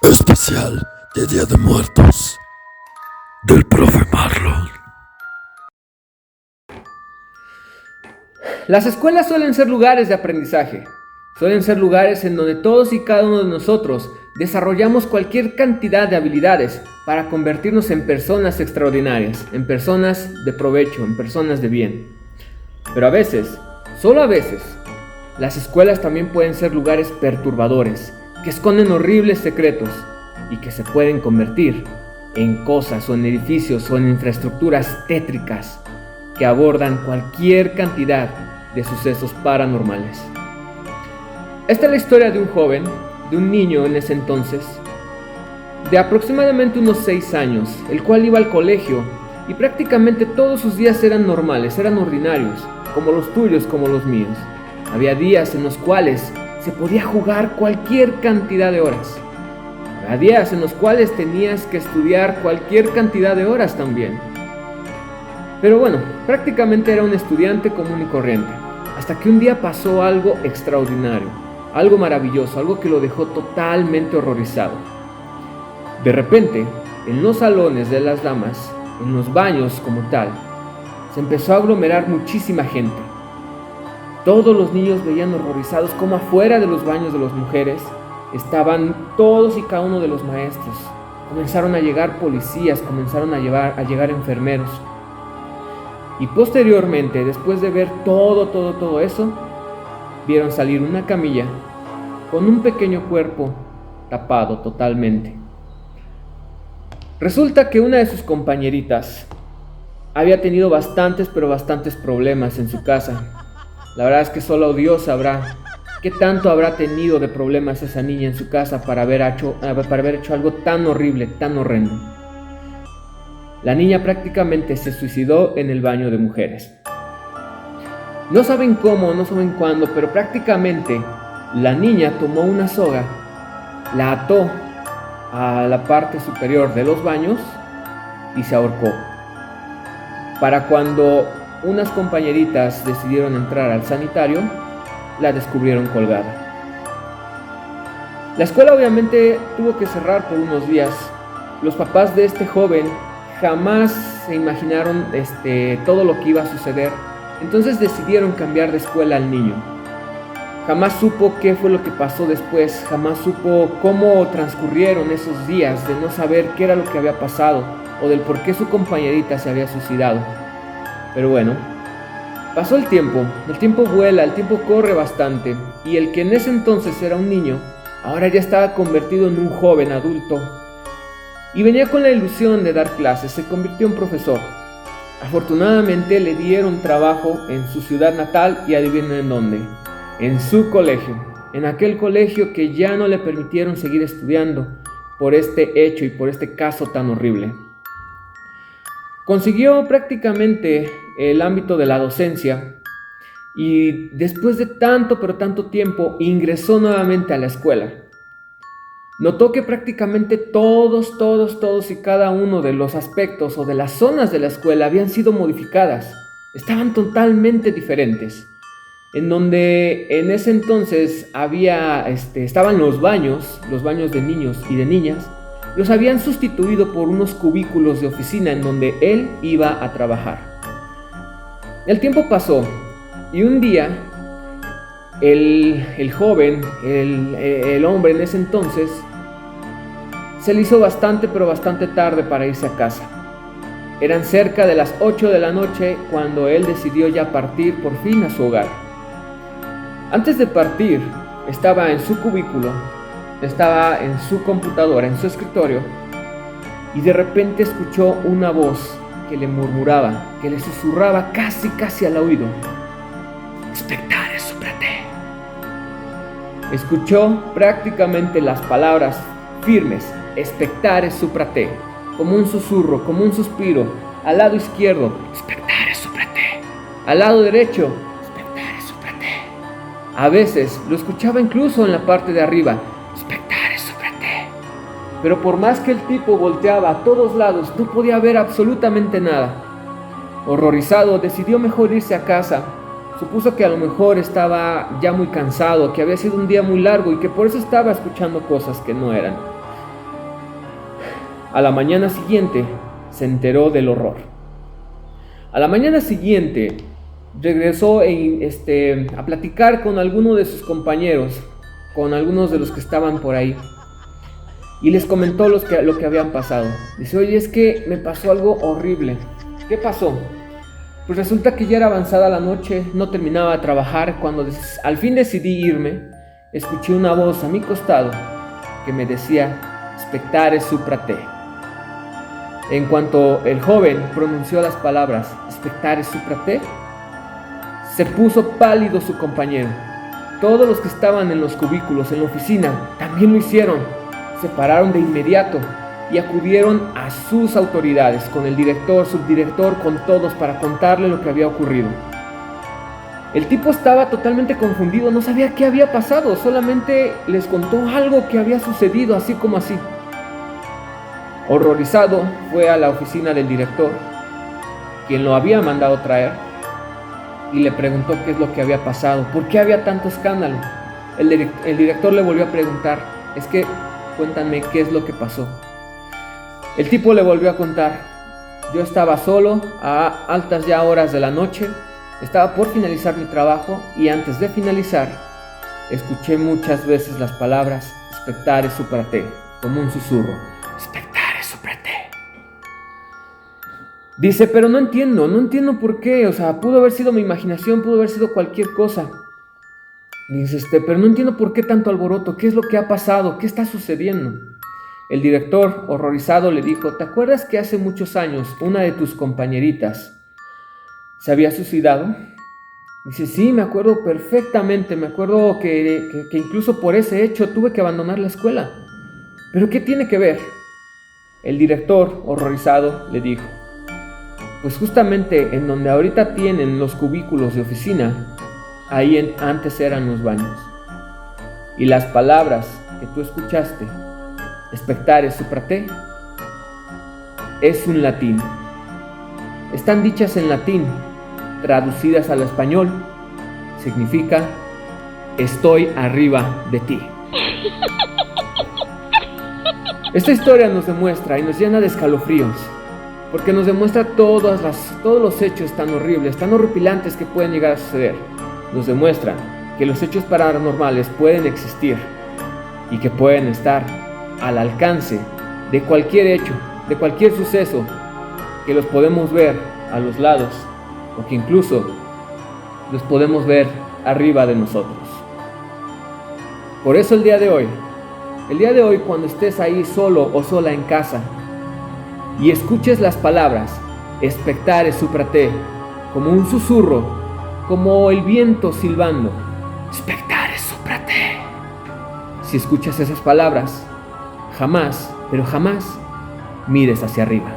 Especial de Día de Muertos del profe Marlon. Las escuelas suelen ser lugares de aprendizaje, suelen ser lugares en donde todos y cada uno de nosotros desarrollamos cualquier cantidad de habilidades para convertirnos en personas extraordinarias, en personas de provecho, en personas de bien. Pero a veces, solo a veces, las escuelas también pueden ser lugares perturbadores, que esconden horribles secretos y que se pueden convertir en cosas o en edificios o en infraestructuras tétricas que abordan cualquier cantidad de sucesos paranormales. Esta es la historia de un joven, de un niño en ese entonces, de aproximadamente unos 6 años, el cual iba al colegio y prácticamente todos sus días eran normales, eran ordinarios, como los tuyos, como los míos. Había días en los cuales se podía jugar cualquier cantidad de horas. Había días en los cuales tenías que estudiar cualquier cantidad de horas también. Pero bueno, prácticamente era un estudiante común y corriente, hasta que un día pasó algo extraordinario, algo maravilloso, algo que lo dejó totalmente horrorizado. De repente, en los salones de las damas, en los baños como tal, se empezó a aglomerar muchísima gente. Todos los niños veían horrorizados cómo afuera de los baños de las mujeres estaban todos y cada uno de los maestros. Comenzaron a llegar policías, comenzaron a llegar enfermeros. Y posteriormente, después de ver todo eso, vieron salir una camilla con un pequeño cuerpo tapado totalmente. Resulta que una de sus compañeritas había tenido bastantes problemas en su casa. La verdad es que solo Dios sabrá qué tanto habrá tenido de problemas esa niña en su casa para haber hecho algo tan horrible, tan horrendo. La niña prácticamente se suicidó en el baño de mujeres. No saben cómo, no saben cuándo, pero prácticamente la niña tomó una soga, la ató a la parte superior de los baños y se ahorcó. Para cuando unas compañeritas decidieron entrar al sanitario, la descubrieron colgada. La escuela obviamente tuvo que cerrar por unos días. Los papás de este joven jamás se imaginaron todo lo que iba a suceder. Entonces decidieron cambiar de escuela al niño. Jamás supo qué fue lo que pasó después, jamás supo cómo transcurrieron esos días de no saber qué era lo que había pasado o del por qué su compañerita se había suicidado. Pero bueno, pasó el tiempo vuela, el tiempo corre bastante y el que en ese entonces era un niño, ahora ya estaba convertido en un joven adulto y venía con la ilusión de dar clases, se convirtió en profesor. Afortunadamente le dieron trabajo en su ciudad natal y adivinen en dónde, en su colegio, en aquel colegio que ya no le permitieron seguir estudiando por este hecho y por este caso tan horrible. Consiguió prácticamente el ámbito de la docencia y después de tanto tiempo ingresó nuevamente a la escuela. Notó que prácticamente todos y cada uno de los aspectos o de las zonas de la escuela habían sido modificadas, estaban totalmente diferentes. En donde en ese entonces estaban los baños de niños y de niñas, los habían sustituido por unos cubículos de oficina en donde él iba a trabajar. El tiempo pasó y un día el joven, el hombre en ese entonces, se le hizo bastante tarde para irse a casa. Eran cerca de las 8 de la noche cuando él decidió ya partir por fin a su hogar. Antes de partir, estaba en su cubículo, estaba en su computadora, en su escritorio, y de repente escuchó una voz que le murmuraba, que le susurraba casi al oído: "Spectare suprate". Escuchó prácticamente las palabras firmes, "Spectare suprate", como un susurro, como un suspiro. Al lado izquierdo, "Spectare suprate". Al lado derecho, "Spectare suprate". A veces lo escuchaba incluso en la parte de arriba, "Spectare suprate". Pero por más que el tipo volteaba a todos lados, no podía ver absolutamente nada. Horrorizado, decidió mejor irse a casa. Supuso que a lo mejor estaba ya muy cansado, que había sido un día muy largo y que por eso estaba escuchando cosas que no eran. A la mañana siguiente se enteró del horror. A la mañana siguiente regresó a platicar con alguno de sus compañeros, con algunos de los que estaban por ahí, y les comentó lo que habían pasado. Dice: oye, es que me pasó algo horrible. ¿Qué pasó? Pues resulta que ya era avanzada la noche, no terminaba de trabajar. Cuando al fin decidí irme, escuché una voz a mi costado que me decía: spectare supra te. En cuanto el joven pronunció las palabras spectare supra te, se puso pálido su compañero. Todos los que estaban en los cubículos, en la oficina, también lo hicieron. Se pararon de inmediato y acudieron a sus autoridades, con el director, subdirector, con todos, para contarle lo que había ocurrido. El tipo estaba totalmente confundido, no sabía qué había pasado, solamente les contó algo que había sucedido, así como así. Horrorizado, fue a la oficina del director, quien lo había mandado traer, y le preguntó qué es lo que había pasado, por qué había tanto escándalo. El director le volvió a preguntar: es que cuéntame qué es lo que pasó. El tipo le volvió a contar: yo estaba solo a altas ya horas de la noche, estaba por finalizar mi trabajo, y antes de finalizar escuché muchas veces las palabras spectare supra te, como un susurro. Spectare supra te. Dice: pero no entiendo por qué, o sea, pudo haber sido mi imaginación, pudo haber sido cualquier cosa. Dice: pero no entiendo por qué tanto alboroto, qué es lo que ha pasado, qué está sucediendo. El director, horrorizado, le dijo: ¿te acuerdas que hace muchos años una de tus compañeritas se había suicidado? Dice: sí, me acuerdo perfectamente, me acuerdo que incluso por ese hecho tuve que abandonar la escuela. ¿Pero qué tiene que ver? El director, horrorizado, le dijo: pues justamente en donde ahorita tienen los cubículos de oficina, ahí antes eran los baños. Y las palabras que tú escuchaste, spectare supra te, es un latín. Están dichas en latín, traducidas al español, significa: estoy arriba de ti. Esta historia nos demuestra y nos llena de escalofríos, porque nos demuestra todos los hechos tan horribles, tan horripilantes que pueden llegar a suceder. Nos demuestra que los hechos paranormales pueden existir y que pueden estar al alcance de cualquier hecho, de cualquier suceso, que los podemos ver a los lados o que incluso los podemos ver arriba de nosotros. Por eso el día de hoy, cuando estés ahí solo o sola en casa y escuches las palabras spectare supra te, como un susurro, como el viento silbando, spectare supra te, si escuchas esas palabras, jamás, pero jamás mires hacia arriba.